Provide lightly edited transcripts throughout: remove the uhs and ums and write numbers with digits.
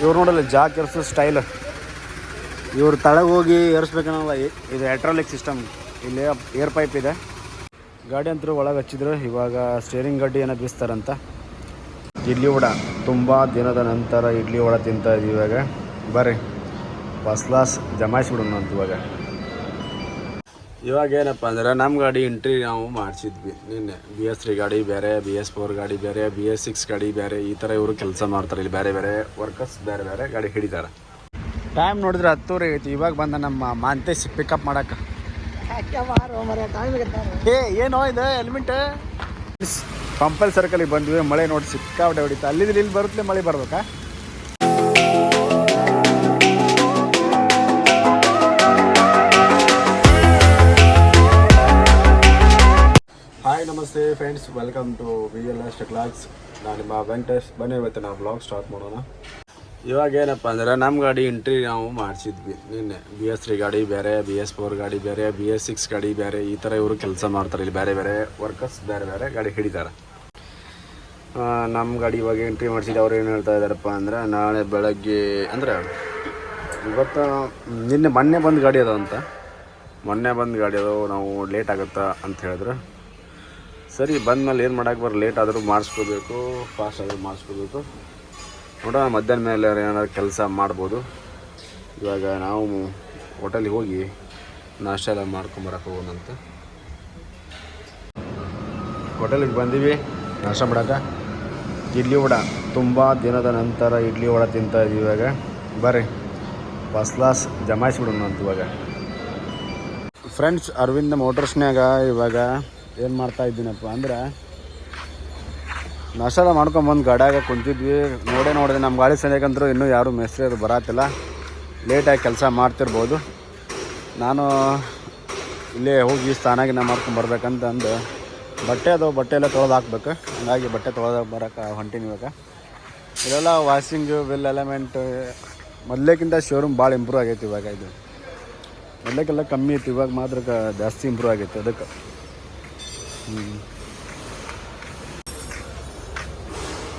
ಇವ್ರು ನೋಡಲ್ಲ Jack ಏರ್ಸೋ style. ಇವ್ರು ತಳಗೆ ಹೋಗಿ ಏರಿಸ್ಬೇಕನ್ನಲ್ಲ, ಇದು ಹೈಡ್ರಾಲಿಕ್ ಸಿಸ್ಟಮ್. ಇಲ್ಲಿ ಏರ್ ಪೈಪ್ ಇದೆ. ಗಾಡಿ ಅಂತೂ ಒಳಗೆ ಹಚ್ಚಿದ್ರು. ಇವಾಗ ಸ್ಟೇರಿಂಗ್ ಗಾಡಿ ಏನೋ ಬೀಸ್ತಾರಂತ. ಇಡ್ಲಿ ವಡ ತುಂಬ ದಿನದ ನಂತರ ಇಡ್ಲಿ ವಡ ತಿಂತಾ ಇದ್ದೀವಿ. ಇವಾಗ ಬರ್ರಿ ಫಸ್ಟ್ ಕ್ಲಾಸ್ ಜಮಾಯಿಸ್ಬಿಡೋಣ ಅಂತ. ಇವಾಗ ಏನಪ್ಪ ಅಂದರೆ ನಮ್ಮ ಗಾಡಿ ಎಂಟ್ರಿ ನಾವು ಮಾಡಿಸಿದ್ವಿ ನಿನ್ನೆ. BS3 ಗಾಡಿ ಬೇರೆ, BS4 ಗಾಡಿ ಬೇರೆ, BS6 ಗಾಡಿ ಬೇರೆ, ಈ ಥರ ಇವರು ಕೆಲಸ ಮಾಡ್ತಾರೆ. ಇಲ್ಲಿ ಬೇರೆ ಬೇರೆ ವರ್ಕರ್ಸ್ ಬೇರೆ ಬೇರೆ ಗಾಡಿ ಹಿಡಿತಾರೆ. ಟೈಮ್ ನೋಡಿದ್ರೆ 10 ಆಗೈತಿ. ಇವಾಗ ಬಂದ ನಮ್ಮ ಮಾಂತೇಶ್ ಪಿಕಪ್ ಮಾಡಕ್ಕೆ. ಏನೋ ಇದೆ ಹೆಲ್ಮೆಟ್. ಪಂಪಲ್ ಸರ್ಕಲಿಗೆ ಬಂದ್ವಿ. ಮಳೆ ನೋಡಿ ಸಿಕ್ಕಾಪಟ್ಟೆ ಹೊಡಿತಾ. ಅಲ್ಲಿದ್ರೆ ಇಲ್ಲಿ ಬರುತ್ತೆ ಮಳೆ ಬರ್ಬೇಕಾ? ಹಾಯ್ ನಮಸ್ತೆ ಫ್ರೆಂಡ್ಸ್, ವೆಲ್ಕಮ್ ಟು VLS ಟೆಕ್ಲಾಗ್ಸ್. ನಾನು ನಿಮ್ಮ ವೆಂಕಟೇಶ್. ಬನ್ನಿ ಇವತ್ತು ನಾವು ಬ್ಲಾಗ್ ಸ್ಟಾರ್ಟ್ ಮಾಡೋಣ. ಇವಾಗ ಏನಪ್ಪ ಅಂದರೆ ನಮ್ಮ ಗಾಡಿ ಎಂಟ್ರಿ ನಾವು ಮಾಡಿಸಿದ್ವಿ ನಿನ್ನೆ. BS3 ಗಾಡಿ ಬೇರೆ, BS4 ಗಾಡಿ ಬೇರೆ, BS6 ಗಾಡಿ ಬೇರೆ, ಈ ಥರ ಇವರು ಕೆಲಸ ಮಾಡ್ತಾರೆ. ಇಲ್ಲಿ ಬೇರೆ ಬೇರೆ ವರ್ಕರ್ಸ್ ಬೇರೆ ಬೇರೆ ಗಾಡಿ ಹಿಡಿತಾರೆ. ನಮ್ಮ ಗಾಡಿ ಇವಾಗ ಎಂಟ್ರಿ ಮಾಡಿಸಿದ್ದು. ಅವ್ರು ಏನು ಹೇಳ್ತಾ ಇದ್ದಾರಪ್ಪ ಅಂದರೆ, ನಾಳೆ ಬೆಳಗ್ಗೆ ಅಂದರೆ ಇವತ್ತು ಮೊನ್ನೆ ಬಂದು ಗಾಡಿ ಅದ ಅಂತ. ಮೊನ್ನೆ ಬಂದು ಗಾಡಿ ಅದು, ನಾವು ಲೇಟ್ ಆಗುತ್ತಾ ಅಂತ ಹೇಳಿದ್ರು. ಸರಿ, ಬಂದಮೇಲೆ ಏನು ಮಾಡೋಕ್ಕೆ ಬರೋ, ಲೇಟ್ ಆದರೂ ಮಾಡಿಸ್ಕೋಬೇಕು, ಫಾಸ್ಟ್ ಆದರೂ ಮಾಡಿಸ್ಕೋಬೇಕು. ನೋಡೋಣ ಮಧ್ಯಾಹ್ನ ಮೇಲೆ ಏನಾದ್ರು ಕೆಲಸ ಮಾಡ್ಬೋದು. ಇವಾಗ ನಾವು ಹೋಟೆಲಿಗೆ ಹೋಗಿ ನಾಷ್ಟ ಎಲ್ಲ ಮಾಡ್ಕೊಂಬರಕ್ಕೆ ಹೋಗೋಣಂತೆ. ಹೋಟೆಲಿಗೆ ಬಂದೀವಿ ನಾಷ್ಟ ಮಾಡೋಕೆ. ಇಡ್ಲಿ ವಡ ತುಂಬ ದಿನದ ನಂತರ ಇಡ್ಲಿ ವಡ ತಿಂತಾ ಇದ್ದೀವಿ. ಇವಾಗ ಬರ್ರಿ ಫಸ್ಟ್ ಕ್ಲಾಸ್ ಜಮಾಯಿಸ್ಬಿಡೋಣ ಅಂತ. ಇವಾಗ ಫ್ರೆಂಡ್ಸ್, ಅರವಿಂದ ಮೋಟರ್ಸ್ನಾಗ ಇವಾಗ ಏನು ಮಾಡ್ತಾ ಇದ್ದೀನಪ್ಪ ಅಂದ್ರೆ, ನಾಷ್ಟ ಮಾಡ್ಕೊಂಬಂದು ಗಾಡಿಯಾಗ ಕುಂತಿದ್ವಿ. ನೋಡಿದೆ ನಮ್ಮ ಗಾಡಿ ಸನಿಯಾಗಂತರೂ ಇನ್ನೂ ಯಾರೂ ಮೇಸ್ತ್ರಿ ಅದು ಬರತ್ತಿಲ್ಲ. ಲೇಟಾಗಿ ಕೆಲಸ ಮಾಡ್ತಿರ್ಬೋದು. ನಾನು ಇಲ್ಲೇ ಹೋಗಿ ಸ್ನಾನಾಗಿನ ಮಾಡ್ಕೊಂಬರ್ಬೇಕಂತ ಅಂದು ಬಟ್ಟೆ ಎಲ್ಲ ತೊಳೆದು ಹಾಕ್ಬೇಕು. ಹಂಗಾಗಿ ಬಟ್ಟೆ ತೊಳೆದು ಬರೋಕೆ ಹೊಂಟೀನಿ. ಇವಾಗ ಇದೆಲ್ಲ ವಾಷಿಂಗು, ವಿಲ್ ಎಲಿಮೆಂಟ್ ಮೊದಲೇಕ್ಕಿಂತ ಶೋರೂಮ್ ಭಾಳ ಇಂಪ್ರೂವ್ ಆಗೈತಿ. ಇವಾಗ ಇದು ಮೊದಲೇಕೆಲ್ಲ ಕಮ್ಮಿ ಇತ್ತು, ಇವಾಗ ಮಾತ್ರ ಜಾಸ್ತಿ ಇಂಪ್ರೂವ್ ಆಗೈತಿ. ಅದಕ್ಕೆ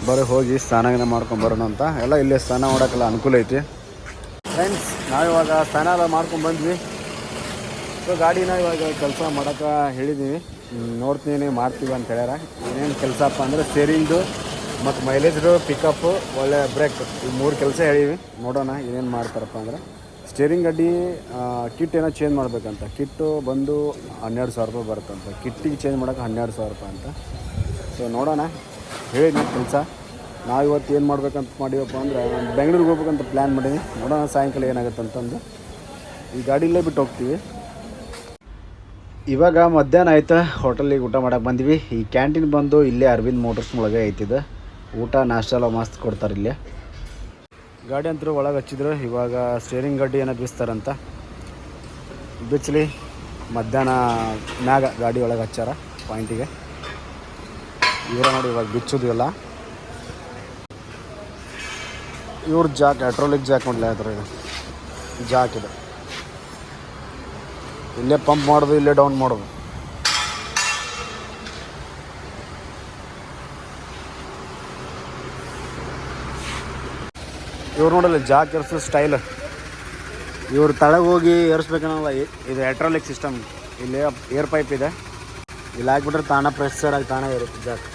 ಬರೀ ಹೋಗಿ ಸ್ನಾನ ಮಾಡ್ಕೊಂಬರೋಣ ಅಂತ. ಎಲ್ಲ ಇಲ್ಲೇ ಸ್ನಾನ ಮಾಡೋಕ್ಕೆಲ್ಲ ಅನುಕೂಲ ಐತಿ. ಫ್ರೆಂಡ್ಸ್, ನಾವಿವಾಗ ಸ್ನಾನ ಎಲ್ಲ ಮಾಡ್ಕೊಂಡ್ಬಂದ್ವಿ. ಸೊ ಗಾಡಿನ ಇವಾಗ ಕೆಲಸ ಮಾಡೋಕೆ ಹೇಳಿದ್ದೀವಿ. ನೋಡ್ತೀನಿ ಮಾಡ್ತೀವಿ ಅಂತ ಹೇಳ್ಯಾರ. ಏನೇನು ಕೆಲಸಪ್ಪ ಅಂದರೆ, ಸ್ಟೇರಿಂಗ್ದು ಮತ್ತು ಮೈಲೇಜ್ದು, ಪಿಕಪ್ಪು, ಒಳ್ಳೆ ಬ್ರೇಕ್, ಈ 3 ಕೆಲಸ ಹೇಳಿವಿ. ನೋಡೋಣ ಏನೇನು ಮಾಡ್ತಾರಪ್ಪ ಅಂದರೆ. ಸ್ಟೇರಿಂಗ್ ಗಾಡಿ ಕಿಟ್ ಏನೋ ಚೇಂಜ್ ಮಾಡಬೇಕಂತ. ಕಿಟ್ಟು ಬಂದು 12,000 ರೂಪಾಯಿ ಬರುತ್ತಂತ. ಕಿಟ್ಟಿಗೆ ಚೇಂಜ್ ಮಾಡೋಕೆ 12,000 ರೂಪಾಯಿ ಅಂತ. ಸೊ ನೋಡೋಣ, ಹೇಳಿದ್ವಿ ಕೆಲಸ. ನಾವು ಇವತ್ತು ಏನು ಮಾಡ್ಬೇಕಂತ ಮಾಡಿವಪ್ಪ ಅಂದರೆ, ಬೆಂಗಳೂರಿಗೆ ಹೋಗ್ಬೇಕಂತ ಪ್ಲ್ಯಾನ್ ಮಾಡೀನಿ. ನೋಡೋಣ ಸಾಯಂಕಾಲ ಏನಾಗುತ್ತೆ ಅಂತಂದು. ಈ ಗಾಡಿಯಲ್ಲೇ ಬಿಟ್ಟು ಹೋಗ್ತೀವಿ. ಇವಾಗ ಮಧ್ಯಾಹ್ನ ಆಯ್ತು, ಹೋಟೆಲಿಗೆ ಊಟ ಮಾಡೋಕೆ ಬಂದ್ವಿ. ಈ ಕ್ಯಾಂಟೀನ್ ಬಂದು ಇಲ್ಲೇ ಅರವಿಂದ್ ಮೋಟರ್ಸ್ ಒಳಗೆ ಐತಿದೆ. ಊಟ ನಾಷ್ಟ ಎಲ್ಲ ಮಸ್ತ್ ಕೊಡ್ತಾರೆ ಇಲ್ಲೇ. ಗಾಡಿ ಅಂತೂ ಒಳಗೆ ಹಚ್ಚಿದ್ರು. ಇವಾಗ ಸ್ಟೇರಿಂಗ್ ಗಾಡಿ ಏನೋ ಬೀಸ್ತಾರಂತ. ಬಿಚ್ಚಲಿ ಮಧ್ಯಾಹ್ನ ಮ್ಯಾಗ ಗಾಡಿ ಒಳಗೆ ಹಚ್ಚಾರ ಪಾಯಿಂಟಿಗೆ. ಇವರ ನೋಡಿ ಇವಾಗ ಬಿಚ್ಚೋದು ಎಲ್ಲ. ಇವ್ರ ಜಾಕ್, ಹೈಡ್ರಾಲಿಕ್ ಜಾಕ್ ನೋಡಲಿ ಆ ಥರ ಇದೆ ಜಾಕ್ ಇದೆ. ಇಲ್ಲೇ ಪಂಪ್ ಮಾಡೋದು, ಇಲ್ಲೇ ಡೌನ್ ಮಾಡೋದು. ಇವ್ರು ನೋಡಲ್ಲ ಜಾಕ್ ಏರ್ಸೋ ಸ್ಟೈಲ್. ಇವ್ರು ತಳಗೆ ಹೋಗಿ ಏರಿಸ್ಬೇಕನ್ನಲ್ಲ, ಇದು ಹೈಡ್ರಾಲಿಕ್ ಸಿಸ್ಟಮ್. ಇಲ್ಲಿ ಏರ್ ಪೈಪ್ ಇದೆ. ಇಲ್ಲಿ ಹಾಕ್ಬಿಟ್ರೆ ತಾನೇ ಪ್ರೆಷರ್ ಆಗಿ ತಾನೇ ಇರುತ್ತೆ ಜಾಕ್.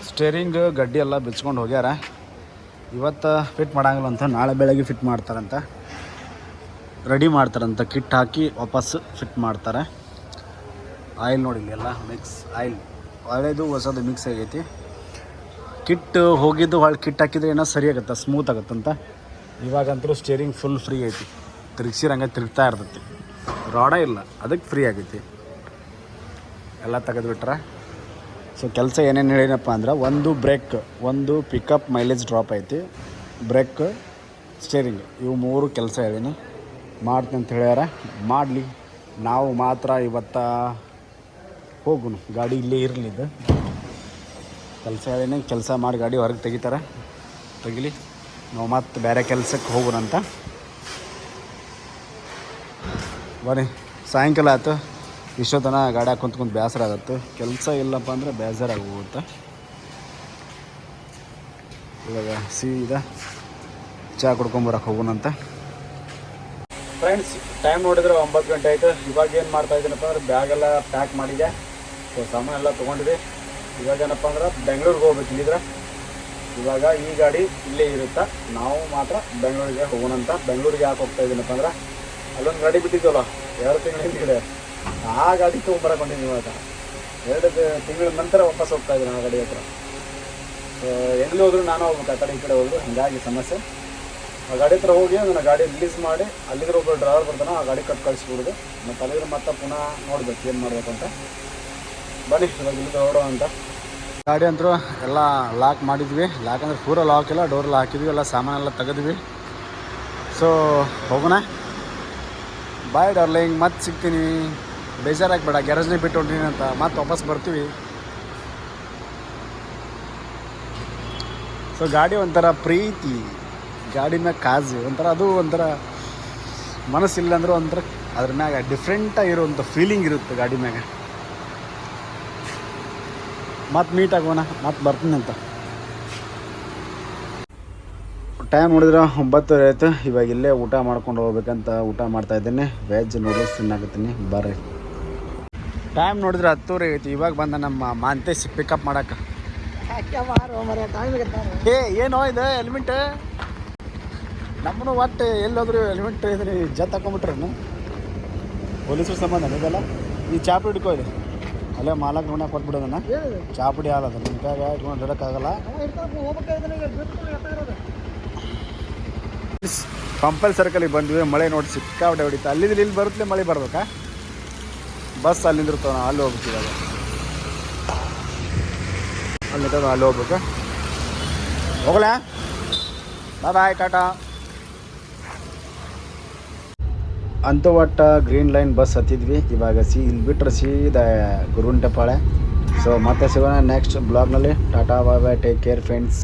ಸ್ಟೇರಿಂಗ್ ಗಡ್ಡಿ ಎಲ್ಲ ಬಿಚ್ಕೊಂಡು ಹೋಗ್ಯಾರ. ಇವತ್ತು ಫಿಟ್ ಮಾಡಂಗಿಲ್ಲ ಅಂತ, ನಾಳೆ ಬೆಳಗ್ಗೆ ಫಿಟ್ ಮಾಡ್ತಾರಂತ, ರೆಡಿ ಮಾಡ್ತಾರಂತ. ಕಿಟ್ ಹಾಕಿ ವಾಪಸ್ ಫಿಟ್ ಮಾಡ್ತಾರೆ. ಆಯಿಲ್ ನೋಡಿ ಎಲ್ಲ ಮಿಕ್ಸ್ ಆಯಿಲ್, ಹಳೇದು ಹೊಸದು ಮಿಕ್ಸ್ ಆಗೈತಿ. ಕಿಟ್ ಹೋಗಿದ್ದು ಹೊಳ್ಳಿ ಕಿಟ್ ಹಾಕಿದ್ರೆ ಏನೋ ಸರಿ ಆಗುತ್ತೆ, ಸ್ಮೂತ್ ಆಗುತ್ತಂತ. ಇವಾಗಂತೂ ಸ್ಟೇರಿಂಗ್ ಫುಲ್ ಫ್ರೀ ಐತಿ. ತಿರುಗಿಸಿರಂಗೆ ತಿರುಗ್ತಾ ಇರ್ತೈತಿ. ರಾಡ ಇಲ್ಲ, ಅದಕ್ಕೆ ಫ್ರೀ ಆಗೈತಿ. ಎಲ್ಲ ತೆಗೆದುಬಿಟ್ರೆ ಸೊ ಕೆಲಸ ಏನೇನು ಹೇಳಿನಪ್ಪ ಅಂದ್ರೆ, ಒಂದು ಬ್ರೇಕ್, ಒಂದು ಪಿಕಪ್ ಮೈಲೇಜ್ ಡ್ರಾಪ್ ಐತಿ, ಬ್ರೇಕ್, ಸ್ಟೇರಿಂಗ್, ಇವು 3 ಕೆಲಸ ಹೇಳೀನಿ. ಮಾಡ್ತೀನಿ ಅಂತ ಹೇಳ್ಯಾರ, ಮಾಡಲಿ. ನಾವು ಮಾತ್ರ ಇವತ್ತು ಹೋಗುನು, ಗಾಡಿ ಇಲ್ಲೇ ಇರಲಿದ್ದು ಕೆಲಸ ಹೇಳೀನಿ. ಕೆಲಸ ಮಾಡಿ ಗಾಡಿ ಹೊರಗೆ ತೆಗಿಲಿ, ನಾವು ಮತ್ತೆ ಬೇರೆ ಕೆಲಸಕ್ಕೆ ಹೋಗೋಣಂತ. ಬನ್ನಿ, ಸಾಯಂಕಾಲ ಆಯ್ತು, ಇಷ್ಟೊತ್ತನ ಗಾಡಿ ಕುಂತ್ಕೊಂಡು ಬೇಸರ ಆಗುತ್ತೆ. ಕೆಲಸ ಇಲ್ಲಪ್ಪ ಅಂದರೆ ಬೇಜಾರಾಗಿ ಹೋಗುತ್ತೆ. ಇವಾಗ ಸೀದಾ ಚಹಾ ಕುಡ್ಕೊಂಬರಕ್ಕೆ ಹೋಗೋಣಂತ. ಫ್ರೆಂಡ್ಸ್, ಟೈಮ್ ನೋಡಿದ್ರೆ 9 ಗಂಟೆ ಆಯಿತು. ಇವಾಗ ಏನು ಮಾಡ್ತಾ ಇದ್ದೀನಪ್ಪ ಅಂದ್ರೆ, ಬ್ಯಾಗೆಲ್ಲ ಪ್ಯಾಕ್ ಮಾಡಿದೆ, ಸೊ ಸಾಮಾನು ಎಲ್ಲ ತೊಗೊಂಡಿದೆ. ಇವಾಗ ಏನಪ್ಪ ಅಂದ್ರೆ ಬೆಂಗಳೂರಿಗೆ ಹೋಗ್ಬೇಕು. ಇಲ್ಲಿದ್ರೆ ಇವಾಗ ಈ ಗಾಡಿ ಇಲ್ಲೇ ಇರುತ್ತೆ, ನಾವು ಮಾತ್ರ ಬೆಂಗಳೂರಿಗೆ ಹೋಗೋಣಂತ. ಬೆಂಗಳೂರಿಗೆ ಯಾಕೆ ಹೋಗ್ತಾ ಇದ್ದೀನಪ್ಪ ಅಂದ್ರೆ, ಅಲ್ಲೊಂದು ಗಾಡಿ ಬಿಟ್ಟಿದ್ದೀವಲ್ಲ 2 ತಿಂಗಳ ಹಿಂದೆ, ಆ ಗಾಡಿ ತೊಗೊಂಬರಕೊಂಡಿದ್ದೀನಿ. ಇವಾಗ 2 ತಿಂಗಳ ನಂತರ ವಾಪಸ್ ಹೋಗ್ತಾ ಇದ್ದೀನಿ ಆ ಗಾಡಿ ಹತ್ರ. ಎಲ್ಲಿ ಹೋದ್ರು ನಾನು ಹೋಗ್ಬೇಕು, ಆ ಕಡೆ ಈ ಕಡೆ ಹೋದ್ರು, ಹೀಗಾಗಿ ಸಮಸ್ಯೆ. ಆ ಗಾಡಿ ಹತ್ರ ಹೋಗಿ ಅದನ್ನು ಗಾಡಿ ರಿಲೀಸ್ ಮಾಡಿ, ಅಲ್ಲಿದ್ರೆ ಒಬ್ಬರು ಡ್ರೈವರ್ ಬರ್ತಾನೆ, ಆ ಗಾಡಿ ಕಟ್ ಕಳಿಸ್ಬಿಡೋದು. ಮತ್ತು ಅಲ್ಲಿದ್ರೆ ಮತ್ತೆ ಪುನಃ ನೋಡ್ಬೇಕು ಏನು ಮಾಡ್ಬೇಕಂತ. ಬನ್ನಿ ಇವಾಗ ಇಲ್ಲಿಂದ ಹೊರಡೋ ಅಂತ. ಗಾಡಿ ಅಂತೂ ಎಲ್ಲ ಲಾಕ್ ಮಾಡಿದ್ವಿ. ಲಾಕ್ ಅಂದರೆ ಪೂರ ಲಾಕ್ ಇಲ್ಲ, ಡೋರ್ ಹಾಕಿದ್ವಿ, ಎಲ್ಲ ಸಾಮಾನೆಲ್ಲ ತೆಗೆದ್ವಿ. ಸೊ ಹೋಗೋಣ. ಬಾಯ್ ಡಾರ್ಲಿಂಗ್, ಮತ್ತೆ ಸಿಗ್ತೀನಿ. ಬೇಜಾರಾಗಬೇಡ, ಗ್ಯಾರೇಜ್ನೇ ಬಿಟ್ಟು ಹೊಂಟೀನಿ ಅಂತ. ಮತ್ತೆ ವಾಪಸ್ ಬರ್ತೀವಿ. ಸೊ ಗಾಡಿ ಒಂಥರ ಪ್ರೀತಿ, ಗಾಡಿ ಮ್ಯಾಗ ಕಾಜು ಒಂಥರ, ಅದು ಒಂಥರ ಮನಸ್ಸಿಲ್ಲ ಅಂದ್ರೆ ಒಂಥರ ಅದ್ರ ಮ್ಯಾಗ ಡಿಫ್ರೆಂಟಾಗಿರುವಂಥ ಫೀಲಿಂಗ್ ಇರುತ್ತೆ ಗಾಡಿ ಮ್ಯಾಗ. ಮತ್ತೆ ಮೀಟ್ ಆಗೋಣ, ಮತ್ತೆ ಬರ್ತೀನಿ ಅಂತ. ಟೈಮ್ ನೋಡಿದ್ರೆ 9:30 ಆಯಿತು. ಇವಾಗ ಇಲ್ಲೇ ಊಟ ಮಾಡ್ಕೊಂಡು ಹೋಗ್ಬೇಕಂತ ಊಟ ಮಾಡ್ತಾಯಿದ್ದೀನಿ. ವೆಜ್ ನೂಡಲ್ಸ್ ತಿನ್ನಾಕತ್ತೀನಿ. ಬರ್ರಿ. ಟೈಮ್ ನೋಡಿದ್ರೆ 10:30 ಆಯ್ತು. ಇವಾಗ ಬಂದ ನಮ್ಮ ಮಾಂತೇಶ್ ಪಿಕಪ್ ಮಾಡಕ್ಕೆ. ಏನೋ ಇದೆ ಹೆಲ್ಮೆಟ್, ನಮ್ಮನ್ನು ಒಟ್ಟು ಎಲ್ಲೋದ್ರು ಹೆಲ್ಮೆಟ್ ಇದ್ರಿ ಜತ್ ಹಾಕೊಂಬಿಟ್ರೇನು ಪೊಲೀಸರು ಸಂಬಂಧ ಇದೆಲ್ಲ. ಈ ಚಾಪುಡಿ ಹಿಡ್ಕೋ ಇದೆ, ಅಲ್ಲೇ ಮಾಲಕ್ ನೋಡ ಕೊಟ್ಬಿಡೋದನ್ನ. ಚಾಪುಡಿ ಹಾಲದ ನಿಮ್ಮ ಕೈಗೆ ಇಟ್ಕೊಂಡು ಇಡೋಕ್ಕಾಗಲ್ಲ. ಪಂಪಲ್ ಸರ್ಕಲಿಗೆ ಬಂದ್ವಿ. ಮಳೆ ನೋಡಿ ಸಿಕ್ಕಾಬಿಟ್ಟೆ ಹೊಡಿತಾ. ಅಲ್ಲಿಂದ ಇಲ್ಲಿ ಬರುತ್ತೆ, ಮಳೆ ಬರ್ಬೇಕಾ? ಬಸ್ ಅಲ್ಲಿಂದ ಇರ್ತಾವ, ನಾವು ಅಲ್ಲಿ ಹೋಗ್ಬೇಕು. ಇವಾಗ ಅಲ್ಲಿಂದ ಅಲ್ಲಿ ಹೋಗ್ಬೇಕು. ಹೋಗಲ, ಬಾಯ್, ಟಾಟಾ. ಅಂತೂ ಒಟ್ಟು ಗ್ರೀನ್ ಲೈನ್ ಬಸ್ ಹತ್ತಿದ್ವಿ. ಇವಾಗ ಇಲ್ಲಿ ಬಿಟ್ಟರೆ ಸೀದಾ ಗುರುಂಟೆಪಾಳೆ. ಸೊ ಮತ್ತೆ ಸಿಗೋಣ ನೆಕ್ಸ್ಟ್ ಬ್ಲಾಗ್ನಲ್ಲಿ. ಟಾಟಾ, ಬಾಯ್ ಬಾಯ್, ಟೇಕ್ ಕೇರ್ ಫ್ರೆಂಡ್ಸ್.